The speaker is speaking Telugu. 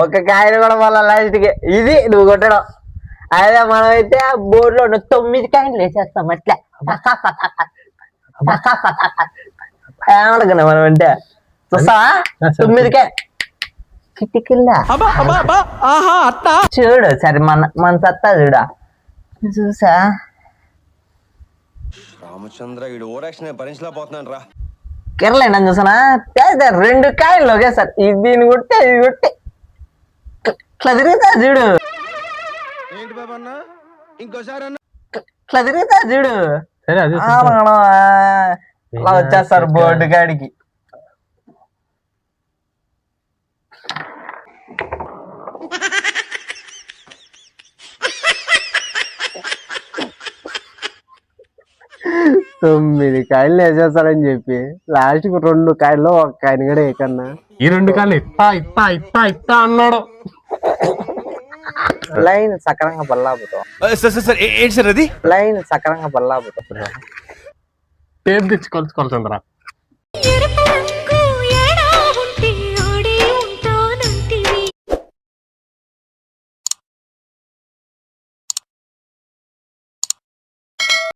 ఒక కాయలు కూడా మళ్ళీ లాస్ట్కి ఇది నువ్వు కొట్టడం. అదే మనమైతే బోర్డులో 9 కాయలు వేసేస్తాం అట్లా ఏమడగనా మనం అంటే చూస్తావా 9 కాయ కిటికిల్లా చూడు సరే మన సత్తా చూడా చూసా రామచంద్ర ఈ ఓవరాక్షన్ భరించలేకపోతున్నాను రా. కిరలేనా చూసానా 2 కాయలు ఒకేసారి దీన్ని కొట్టి ఇది కొట్టి ఇట్లా తిరుగుతా చూడు. ఏంటి బాబా అన్న ఇంకోసారి అన్న ఇట్లా తిరుగుతా చూడు. అలా వచ్చేస్తారు బోర్డు కాడికి. తొమ్మిది కాయలు వేసేస్తారని చెప్పి లాస్ట్ కు 2 కాయల్లో 1 కాయని కూడా ఏకన్నా ఈ 2 కాయలు ఇత్తా అన్నాడు. లైన్ సక్రంగా బల్లాపుతాం. ఏంటి సార్ అది లైన్ సక్రంగా బల్లాపుతాం. టేప్ తెచ్చి కొలుచుకోవాలి చంద్ర.